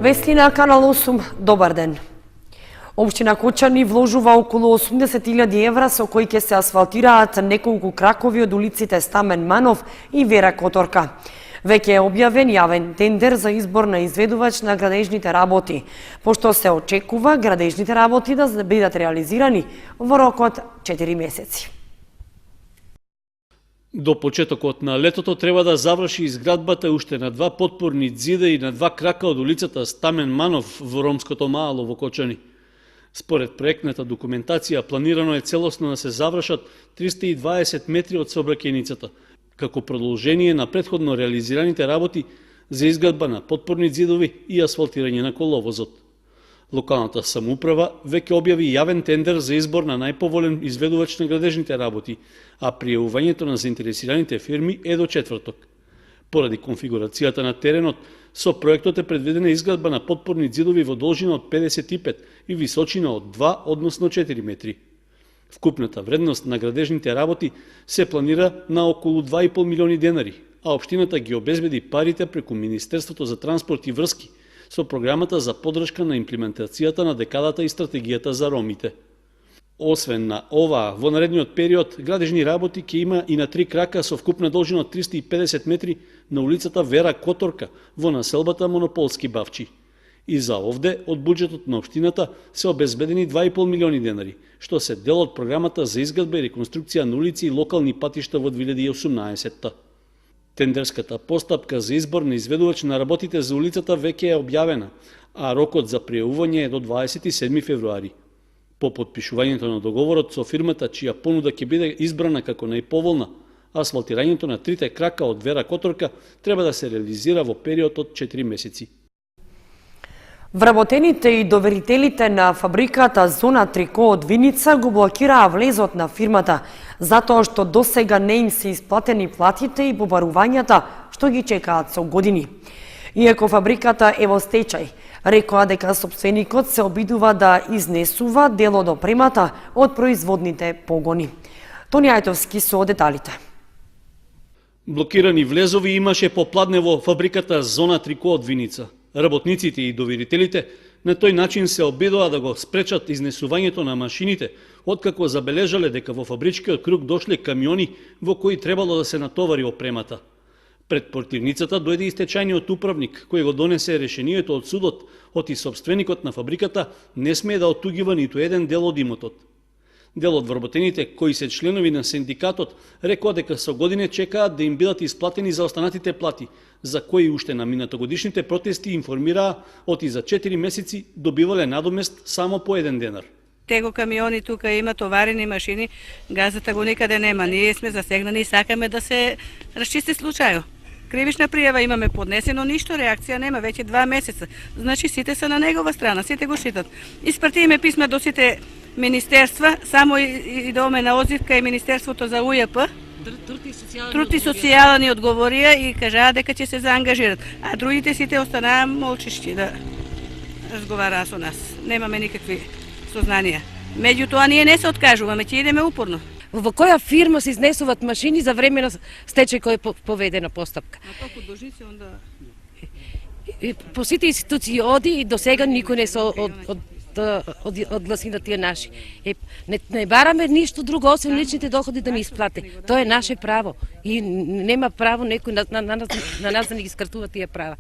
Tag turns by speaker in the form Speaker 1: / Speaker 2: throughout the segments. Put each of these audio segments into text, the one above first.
Speaker 1: Весли Канал 8, добар ден. Општина Кочани вложува околу 80.000 евра со кои ќе се асфалтираат неколку кракови од улиците Стамен Манов и Вера Которка. Веќе е објавен јавен тендер за избор на изведувач на градежните работи, пошто се очекува градежните работи да бидат реализирани во рокот 4 месеци.
Speaker 2: До почетокот на летото треба да заврши изградбата уште на 2 потпорни ѕида и на 2 крака од улицата Стамен Манов во Ромското мало во Кочани. Според проектната документација, планирано е целосно да се завршат 320 метри од сообраќајницата, како продолжение на претходно реализираните работи за изградба на потпорни ѕидови и асфалтирање на коловозот. Локалната самоуправа веќе објави јавен тендер за избор на најповолен изведувач на градежните работи, а пријавувањето на заинтересираните фирми е до четврток. Поради конфигурацијата на теренот, со проектот е предвидена изградба на потпорни ѕидови во должина од 55 и височина од 2, односно 4 метри. Вкупната вредност на градежните работи се планира на околу 2,5 милиони денари, а општината ги обезбеди парите преку Министерството за транспорт и врски со програмата за поддршка на имплементацијата на декадата и стратегијата за ромите. Освен на ова, во наредниот период градежни работи ќе има и на 3 крака со вкупна должина од 350 метри на улицата Вера Которка во населбата Монополски Бавчи. И за овде од буџетот на општината се обезбедени 2,5 милиони денари, што се дел од програмата за изградба и реконструкција на улици и локални патишта во 2018-та. Тендерската постапка за избор на изведувач на работите за улицата веќе е објавена, а рокот за пријавување е до 27 февруари. По потпишувањето на договорот со фирмата чија понуда ќе биде избрана како најповолна, асфалтирањето на 3 крака од Вера Которка треба да се реализира во период од 4 месеци.
Speaker 1: Вработените и доверителите на фабриката Зона Трико од Виница го блокираа влезот на фирмата, затоа што досега не им се исплатени платите и побарувањата што ги чекаат со години. Иако фабриката е во стечај, рекоа дека собственикот се обидува да изнесува дел од опремата од производните погони. Тони Ајтовски со деталите.
Speaker 2: Блокирани влезови имаше попладне во фабриката Зона Трико од Виница. Работниците и доверителите на тој начин се обидоа да го спречат изнесувањето на машините, откако забележале дека во фабричкиот круг дошле камиони во кои требало да се натовари опремата. Пред портирницата дојде и стечајниот управник, кој го донесе решението од судот, оти собственикот на фабриката не смее да оттугива ниту еден дел од имотот. Дел од вработените, кои се членови на синдикатот, рекоа дека со години чекаат да им бидат исплатени за останатите плати, за кои уште на минатогодишните протести информираа оти за 4 месеци добивале надомест само по 1 денар.
Speaker 3: Tego камиони тука има товарени машини, газата го никаде нема. Ние сме засегнани и сакаме да се расчисти случајот. Кривична пријава имаме поднесено, ништо реакција нема веќе 2 месеца. Значи сите се на негова страна, сите го шитат. Испратиме писма до сите министерства, само идоме на одзивка и Министерството за УЈП. Труд и социјала ни одговорија и кажаа дека ќе се заангажират, а другите сите останаа молчишти да разговараа со нас. Немаме никакви сознанија. Меѓутоа ние не се откажуваме, ќе идеме упорно.
Speaker 4: Во која фирма се изнесуваат машини за време на стечај кој е поведена постапка?
Speaker 3: А толку должници онда
Speaker 4: по сите институции оди и до сега никој не се одгласи на тие наши. Не бараме ништо друго освен личните доходи да ни исплате. Тоа е наше право и нема право некој на нас да ни ги скратува тие права.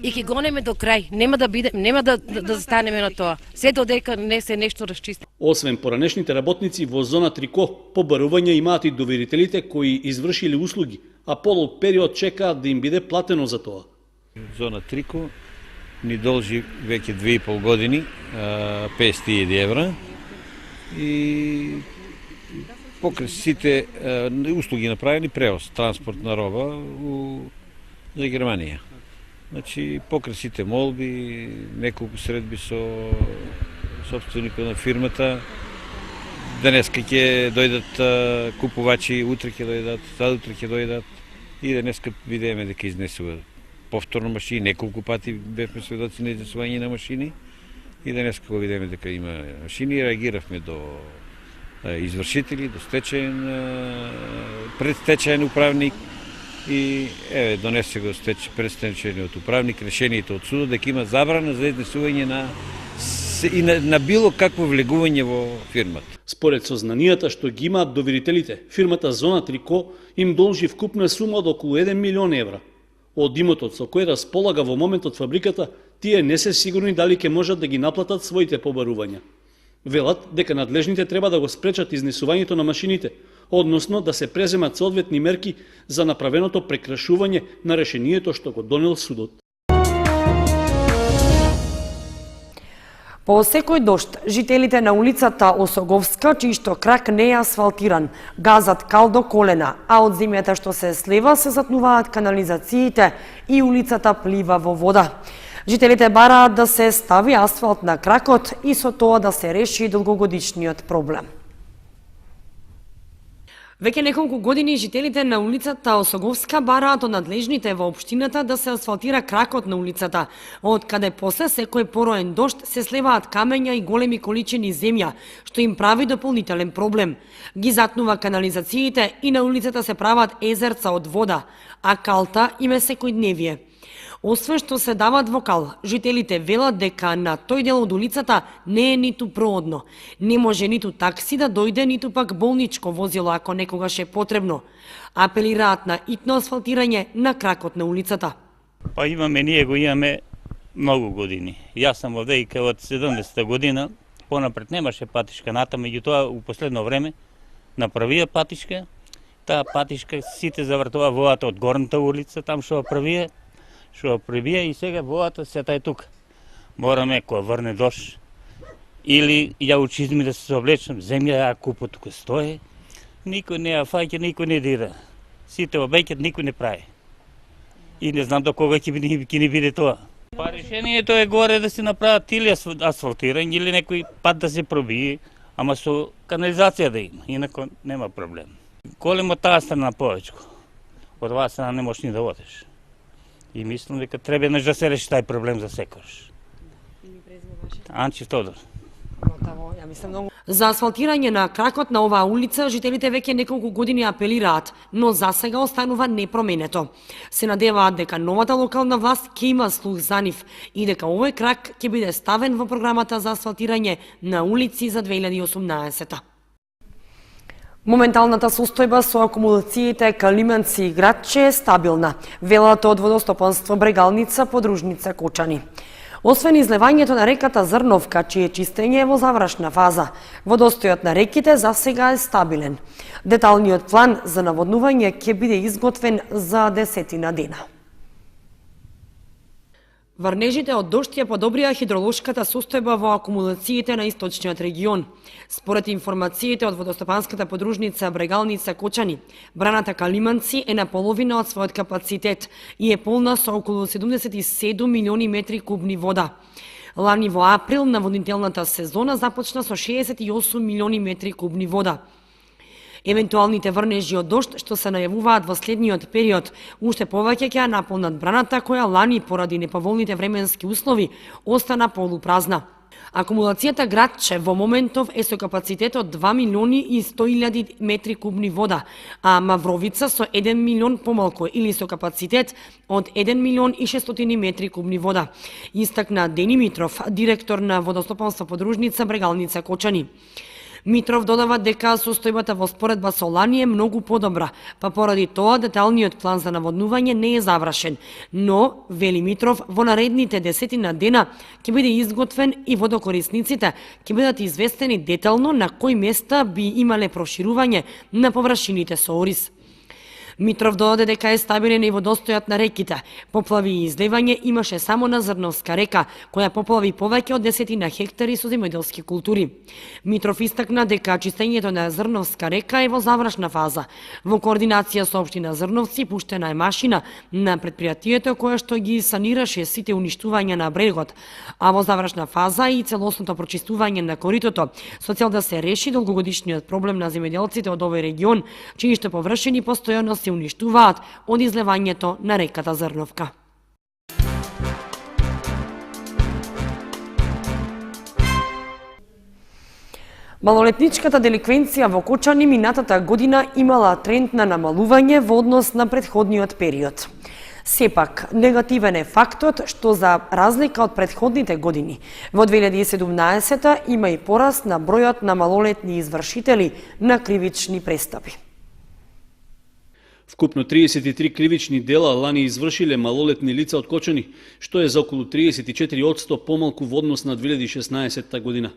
Speaker 4: И ќе гонеме до крај, нема да застанеме на тоа, се додека не се нешто расчисти.
Speaker 2: Освен поранешните работници во Зона Трико, побарување имаат и доверителите кои извршиле услуги, а подолг период чекаат да им биде платено за тоа.
Speaker 5: Зона Трико ни должи веќе 2,5 години 500.000 евра и покрај сите услуги направени превоз, транспорт на роба за Германија. Значи, покрај сите молби, неколку средби со собственикот на фирмата, денеска ќе дојдат купувачи, утре ќе дојдат, задутре ќе дојдат и денеска видиме дека изнесува повторно машини, неколку пати бевме сведоци на изнесување на машини и денеска го видиме дека има машини, реагиравме до извршители, до предстечаен управник и донесе го престечениот управник решението од судот дека има забрана за изнесување на било какво влегување во фирмата.
Speaker 2: Според сознанијата што ги имаат доверителите, фирмата Зона Трико им должи вкупна сума од околу 1 милион евра. Од имотот со кој располага во моментот фабриката, тие не се сигурни дали ќе можат да ги наплатат своите побарувања. Велат дека надлежните треба да го спречат изнесувањето на машините, односно да се преземат соодветни мерки за направеното прекрашување на решението што го донел судот.
Speaker 1: По секој дожд, жителите на улицата Осоговска, чијшто крак не е асфалтиран, газат кал до колена, а од земјата што се слева се затнуваат канализациите и улицата плива во вода. Жителите бараат да се стави асфалт на кракот и со тоа да се реши долгогодишниот проблем. Веќе неколку години жителите на улицата Осоговска бараат од надлежните во општината да се асфалтира кракот на улицата, од каде после секој пороен дожд се слеваат камења и големи количини земја, што им прави дополнителен проблем. Ги затнува канализациите и на улицата се прават езерца од вода, а калта им е секојдневие. Освен што се дават во кал, жителите велат дека на тој дел од улицата не е ниту проодно. Не може ниту такси да дојде, ниту пак болничко возило ако некогаш е потребно. Апелираат на итно асфалтирање на кракот на улицата.
Speaker 6: Па ние го имаме многу години. Јас сам овде и од 70-та година, понапред немаше патишка ната, меѓутоа у последно време направија патишка. Таа патишка сите завртува водата од горната улица, там што пребија и сега водата сета е тука. Мораме, кога врне дожд, или ја учизми да се соблечам, земја ја купо тука стои, никој не ја фаќа, никој не дира. Сите обеќат, никој не прави. И не знам до кога ќе ни биде тоа. Па решението е горе да се направат или асфалтирање, или некој пат да се пробие, ама со канализација да има, инако нема проблем. Големо таа страна повеќе, од оваа страна не можеш ни да одиш. И мислам дека треба да се реши тај проблем за секојаш. Анчи Тодор.
Speaker 1: За асфалтирање на кракот на оваа улица, жителите веќе неколку години апелираат, но за сега останува непроменето. Се надеваат дека новата локална власт ќе има слух за нив и дека овој крак ќе биде ставен во програмата за асфалтирање на улици за 2018. Моменталната состојба со акумулациите Калименци и Градче е стабилна, велат од водостопанство Брегалница, подружница Кочани. Освен излевањето на реката Зрновка, чие чистење е во завршна фаза, водостојот на реките за сега е стабилен. Деталниот план за наводнување ќе биде изготвен за 10 дена. Врнежите од дожд ја подобрија хидроложката состојба во акумулациите на источниот регион. Според информациите од водостопанската подружница Брегалница Кочани, браната Калиманци е на половина од својот капацитет и е полна со околу 77 милиони метри кубни вода. Лани во април наводнителната сезона започна со 68 милиони метри кубни вода. Евентуалните врнежи од дожд што се најавуваат во следниот период, уште повеќе ќе ја наполнат браната која лани поради неповолните временски услови остана полупразна. Акумулацијата Градче во моментов е со капацитет од 2 милиони и 100.000 метри кубни вода, а Мавровица со 1 милион помалку или со капацитет од 1 милион и 600 метри кубни вода. Истакна Дени Митров, директор на водостопанство подружница Брегалница Кочани. Митров додава дека состојбата во споредба со лани е многу подобра, па поради тоа деталниот план за наводнување не е завршен, но, вели Митров, во наредните 10 дена ќе биде изготвен и водокорисниците ќе бидат известени детално на кои места би имале проширување на површините со ориз. Митров додаде дека е стабилен и водостојот на реките. Поплави и изливање имаше само на Зрновска река, која поплави повеќе од 10 хектари со земјоделски култури. Митров истакна дека чистењето на Зрновска река е во завршна фаза. Во координација со општина Зрновци пуштена е машина на претпријатието која што ги санираше сите уништувања на брегот, а во завршна фаза и целосното прочистување на коритото, со цел да се реши долгогодишниот проблем на земјоделците од овој регион, чии што површини постојано се уништуваат од излевањето на реката Зрновка. Малолетничката деликвенција во Кочани минатата година имала тренд на намалување во однос на претходниот период. Сепак, негативен е фактот што за разлика од претходните години, во 2017 има и пораст на бројот на малолетни извршители на кривични престапи.
Speaker 2: Вкупно 33 кривични дела лани извршиле малолетни лица од Кочани, што е за околу 34% помалку во однос на 2016 година.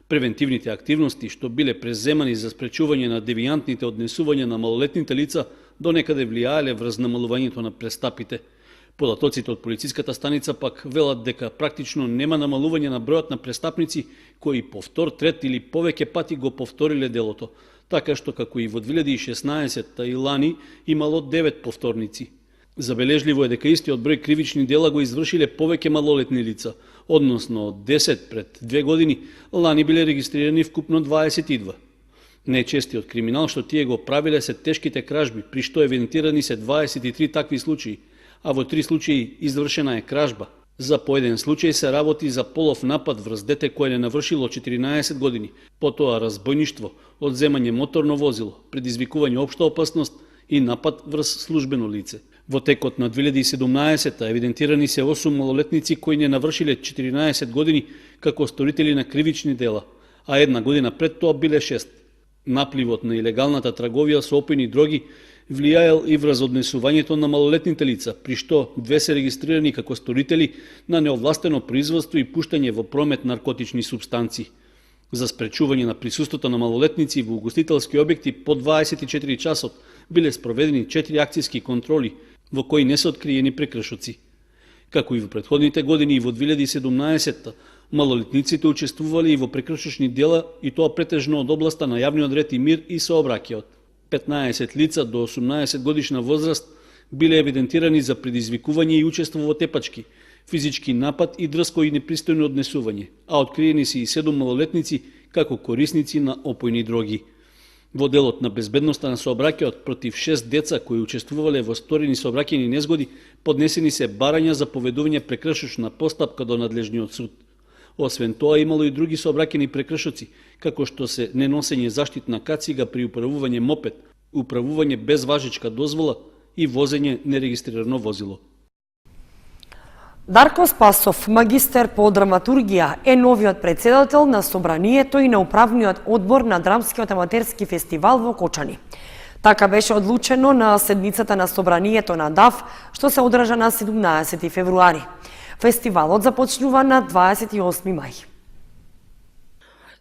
Speaker 2: Превентивните активности што биле преземани за спречување на девијантните однесувања на малолетните лица до некаде влијаеле врз намалувањето на престапите. Податоците од полициската станица пак велат дека практично нема намалување на бројот на престапници кои повтор, трет или повеќе пати го повториле делото, така што како и во 2016 и лани имало 9 повторници. Забележливо е дека истиот број кривични дела го извршиле повеќе малолетни лица, односно од 10 пред 2 години, лани биле регистрирани вкупно 22. Најчестиот криминал што тие го правиле се тешките кражби, при што евидентирани се 23 такви случаи, а во 3 случаи извршена е кражба. За поеден случај се работи за полов напад врз дете кое не навршило 14 години, потоа разбойништво, одземање моторно возило, предизвикување општа опасност и напад врз службено лице. Во текот на 2017 евидентирани се 8 малолетници кои не навршиле 14 години како сторители на кривични дела, а една година пред тоа биле 6. Напливот на илегалната трговија со опојни дроги влијаел и врз однесувањето на малолетните лица, при што 2 се регистрирани како сторители на неовластено производство и пуштање во промет наркотични супстанци. За спречување на присуството на малолетници во угостителски објекти по 24 часот биле спроведени 4 акцијски контроли, во кои не се откриени прекршоци. Како и во претходните години и во 2017 малолетниците учествувале и во прекршочни дела, и тоа претежно од областа на јавниот ред и мир и сообраќајот. 15 лица до 18 годишна возраст биле евидентирани за предизвикување и учество во тепачки, физички напад и дрско и непристојно однесување, а откриени се и 7 малолетници како корисници на опојни дроги. Во делот на безбедноста на сообраќајот против 6 деца кои учествувале во сторени сообраќајни незгоди, поднесени се барања за поведување прекршочна постапка до надлежниот суд. Освен тоа, имало и други сообраќајни прекршоци, како што се неносење заштитна кацига при управување мопед, управување без важечка дозвола и возење нерегистрирано возило.
Speaker 1: Дарко Спасов, магистер по драматургија, е новиот председател на Собранието и на управниот одбор на Драмскиот аматерски фестивал во Кочани. Така беше одлучено на седмицата на Собранието на ДАФ, што се одржа на 17 февруари. Фестивалот започнува на 28 мај.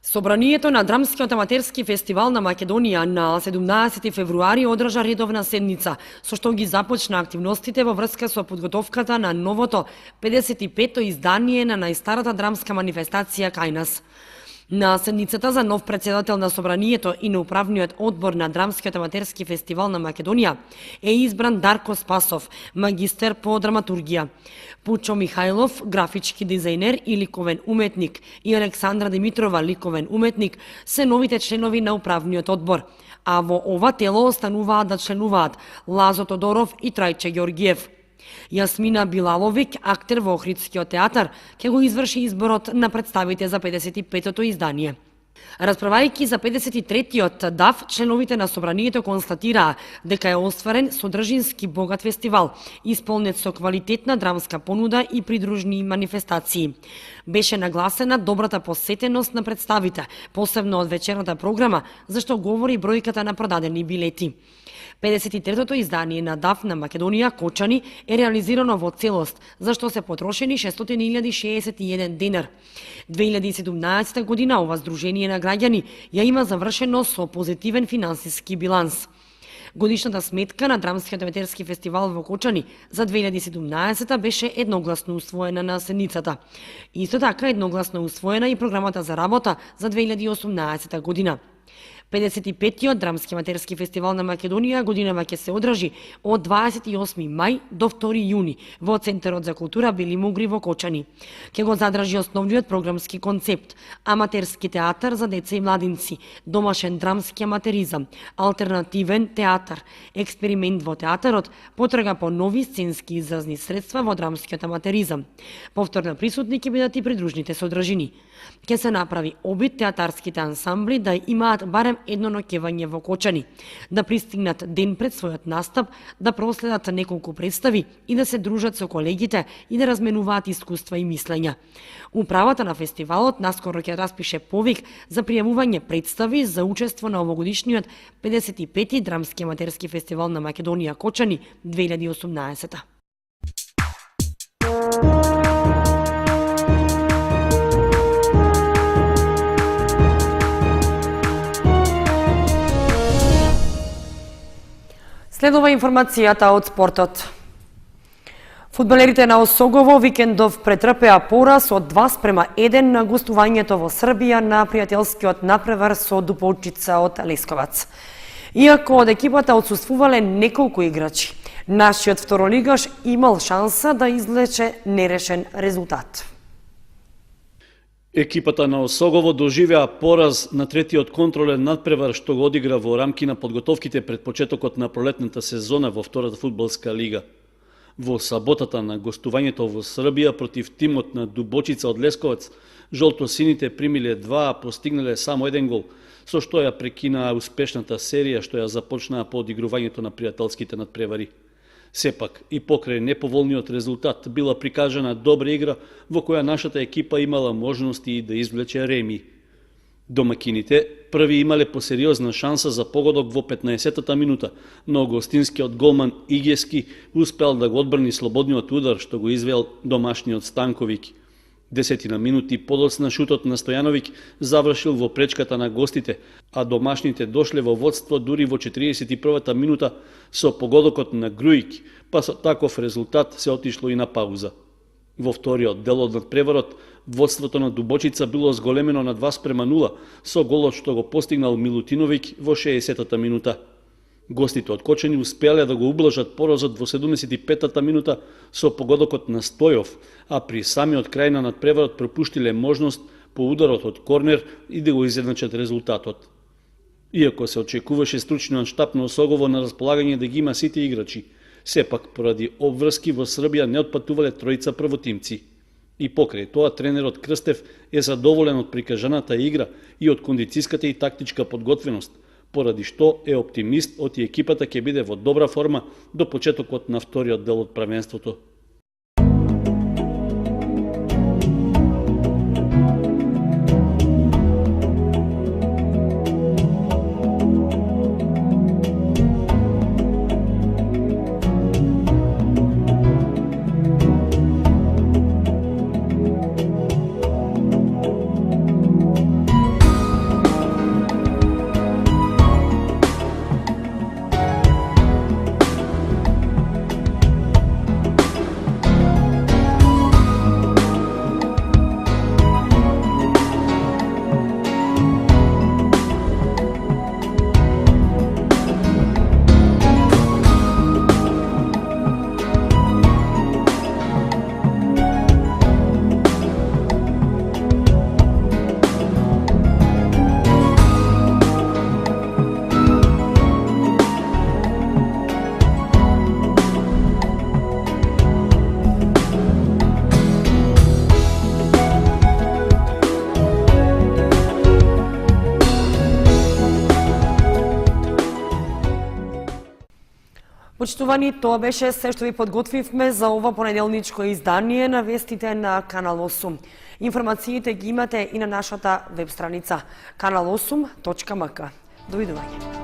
Speaker 1: Собранието на Драмскиот аматерски фестивал на Македонија на 17 февруари одржа редовна седница, со што ги започна активностите во врска со подготовката на новото 55-то издание на најстарата драмска манифестација кај нас. На седницата за нов председател на Собранието и на управниот одбор на Драмскиот аматерски фестивал на Македонија е избран Дарко Спасов, магистер по драматургија, Пучо Михајлов, графички дизајнер и ликовен уметник, и Александра Димитрова, ликовен уметник, се новите членови на управниот одбор, а во ова тело остануваат да членуваат Лазо Тодоров и Трајче Ѓоргиев. Јасмина Билаловик, актер во Охридскиот театар, ќе го изврши изборот на представите за 55-то издание. Расправајќи за 53-тиот ДАФ, членовите на Собранието констатираа дека е остварен содржински богат фестивал, исполнет со квалитетна драмска понуда и придружни манифестации. Беше нагласена добрата посетеност на представите, посебно од вечерната програма, зашто говори бројката на продадени билети. 53-тото издание на ДАФ на Македонија Кочани е реализирано во целост, за што се потрошени 600.061 денар. 2017 година ова Сдружение на граѓани ја има завршено со позитивен финансиски биланс. Годишната сметка на Драмскиот аматерски фестивал во Кочани за 2017 беше едногласно усвоена на седницата. Исто така едногласно усвоена и програмата за работа за 2018 година. 55-тиот драмски аматерски фестивал на Македонија годинава ќе се одржи од 28 мај до 2 јуни во Центарот за култура Бели Мугри во Кочани. Ќе го задржи основниот програмски концепт – аматерски театар за деца и младинци, домашен драмски аматеризам, алтернативен театар, експеримент во театарот, потрага по нови сценски изразни средства во драмскиот аматеризам. Повторно присутни ќе бидат и придружните содржини. Ќе се направи обид театарските ансамбли да имаат барем едно ноќевање во Кочани, да пристигнат ден пред својот настап, да проследат неколку представи и да се дружат со колегите и да разменуваат искуства и мислења. Управата на фестивалот наскоро ќе распише повик за пријавување представи за учество на овогодишниот 55-ти драмски аматерски фестивал на Македонија Кочани 2018. Следува информацијата од спортот. Фудбалерите на Осогово викендов претрпеа пораз од 2:1 на гостувањето во Србија на пријателскиот напревар со Дуполчица од Лесковац. Иако од екипата отсуствувале неколку играчи, нашиот второлигаш имал шанса да извлече нерешен резултат.
Speaker 2: Екипата на Осогово доживеа пораз на третиот контролен надпревар што го одигра во рамки на подготовките пред почетокот на пролетната сезона во втората фудбалска лига. Во саботата на гостувањето во Србија против тимот на Дубочица од Лесковац, жолтосините примиле 2, а постигнале само 1 гол, со што ја прекинаа успешната серија што ја започнаа по одигрувањето на пријателските надпревари. Сепак, и покрај неповолниот резултат била прикажана добра игра во која нашата екипа имала можности и да извлече реми. Домакините први имале посериозна шанса за погодок во 15-та минута, но гостинскиот голман Игески успел да го одбрани слободниот удар што го извел домашниот Станковик. 10 минути подоцна шутот на Стојановиќ завршил во пречката на гостите, а домашните дошле во водство дури во 41-та минута со погодокот на Груиќ, па со таков резултат се отишло и на пауза. Во вториот дел од надпреварот, водството на Дубочица било зголемено на 2:0 со голот што го постигнал Милутиновиќ во 60-та минута. Гостите од Кочани успеале да го ублажат поразот во 75-та минута со погодокот на Стојов, а при самиот крај на надпреварот пропуштиле можност по ударот од корнер и да го изедначат резултатот. Иако се очекуваше стручниот штаб на Осогово на располагање да ги има сите играчи, сепак поради обврски во Србија не отпатувале тројца првотимци. И покрај тоа тренерот Крстев е задоволен од прикажаната игра и од кондицијската и тактичка подготвеност, поради што е оптимист од и екипата ќе биде во добра форма до почетокот на вториот дел од првенството.
Speaker 1: Почитувани, тоа беше се што ви подготвивме за ова понеделничко издание на вестите на Канал 8. Информациите ги имате и на нашата веб страница kanal8.mk. Довидување.